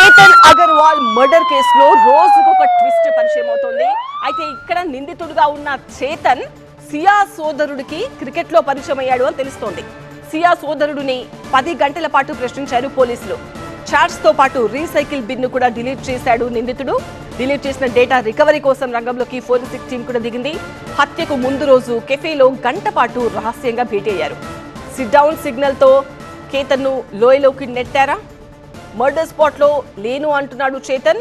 Chetan Agarwal murder కేసులో రోజుకొక twist పరిచయం అవుతోంది. అయితే ఇక్కడ నిందితుడిగా ఉన్న చేతన్ సియా సోదరుడికి క్రికెట్ లో పరిచయం అయ్యాడు అని తెలుస్తోంది. సియా సోదరుడిని 10 గంటల పాటు ప్రశ్నించారు పోలీసులు. చాట్స్ తో పాటు రీసైకిల్ బిన్ ను కూడా డిలీట్ చేశాడు నిందితుడు. డిలీట్ చేసిన డేటా రికవరీ కోసం రంగంలోకి ఫోరెన్సిక్ టీం కూడా దిగింది. హత్యకు ముందు రోజు కెఫేలో గంట పాటు రహస్యంగా భేటీ అయ్యారు. సిట్ డౌన్ సిగ్నల్ తో కేతన్ ను లోయలోకి నెట్టారా? మర్డర్ స్పాట్ లో లేను అంటున్నాడు చేతన్.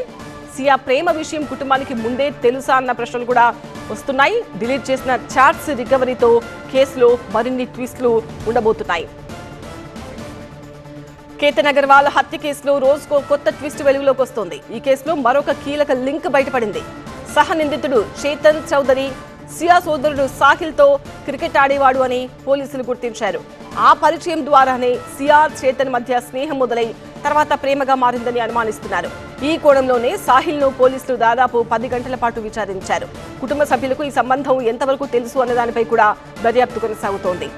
సియా ప్రేమ విషయం కుటుంబానికి ముందే తెలుసా అన్న ప్రశ్నలు కూడా వస్తున్నాయి. డిలీట్ చేసిన చాట్స్ రికవరీతో కేసులో మరిన్ని ట్విస్టులు ఉండబోతున్నాయి. కేతన్ అగర్వాల్ హత్య కేసులో రోజుకో కొత్త ట్విస్ట్ వెలుగులోకి వస్తోంది. ఈ కేసులో మరొక కీలక లింక్ బయటపడింది. సహ నిందితుడు చేతన్ చౌదరి సియా సోదరుడు సాహిల్ తో క్రికెట్ ఆడేవాడు అని పోలీసులు గుర్తించారు. ఆ పరిచయం ద్వారానే సియా చేతన్ మధ్య స్నేహం మొదలై తర్వాత ప్రేమగా మారిందని అనుమానిస్తున్నారు. ఈ కోణంలోనే సాహిల్ ను పోలీసులు దాదాపు 10 గంటల పాటు విచారించారు. కుటుంబ సభ్యులకు ఈ సంబంధం ఎంతవరకు తెలుసు అన్న దానిపై కూడా దర్యాప్తు కొనసాగుతోంది.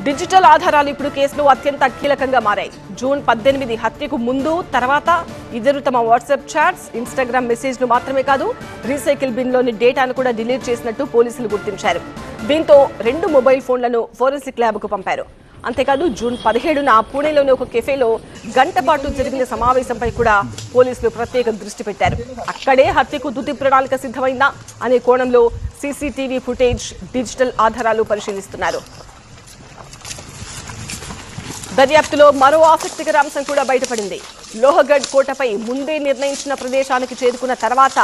డిజిటల్ ఆధారాలు ఇప్పుడు కేసులో అత్యంత కీలకంగా మారాయి. జూన్ 18 హత్యకు ముందు తర్వాత ఇద్దరు తమ వాట్సాప్ చాట్స్, ఇన్స్టాగ్రామ్ మెసేజ్లు మాత్రమే కాదు రీసైకిల్ బిన్ లోని డేటాను కూడా డిలీట్ చేసినట్టు పోలీసులు గుర్తించారు. దీంతో 2 మొబైల్ ఫోన్లను ఫోరెన్సిక్ ల్యాబ్కు పంపారు. అంతేకాదు జూన్ 17న పూణేలోని ఒక కెఫేలో గంట పాటు జరిగిన సమావేశంపై కూడా పోలీసులు ప్రత్యేక దృష్టి పెట్టారు. అక్కడే హత్యకు తుది ప్రణాళిక సిద్ధమైందా అనే కోణంలో సీసీటీవీ ఫుటేజ్, డిజిటల్ ఆధారాలు పరిశీలిస్తున్నారు. దర్యాప్తులో మరో ఆసక్తికర అంశం కూడా బయటపడింది. లోహగఢ్ కోటపై ముందే నిర్ణయించిన ప్రదేశానికి చేరుకున్న తర్వాత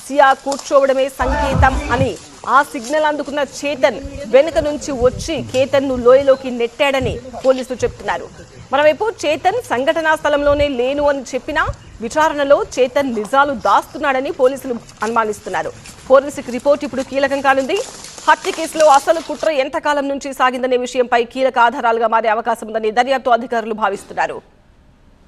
సియా కూర్చోవడమే సంకేతం అని ఆ సిగ్నల్ అందుకున్న చేతన్ వెనుక నుంచి వచ్చి కేతన్ ను లోయలోకి నెట్టాడని పోలీసులు చెప్తున్నారు. మరోవైపు చేతన్ సంఘటనా స్థలంలోనే లేను అని చెప్పినా విచారణలో చేతన్ నిజాలు దాస్తున్నాడని పోలీసులు అనుమానిస్తున్నారు. ఫోరెన్సిక్ రిపోర్ట్ ఇప్పుడు కీలకం కానుంది. హత్య కేసులో అసలు కుట్ర ఎంతకాలం నుంచి సాగిందనే విషయంపై కీలక ఆధారాలుగా మారే అవకాశం ఉందని దర్యాప్తు అధికారులు భావిస్తున్నారు.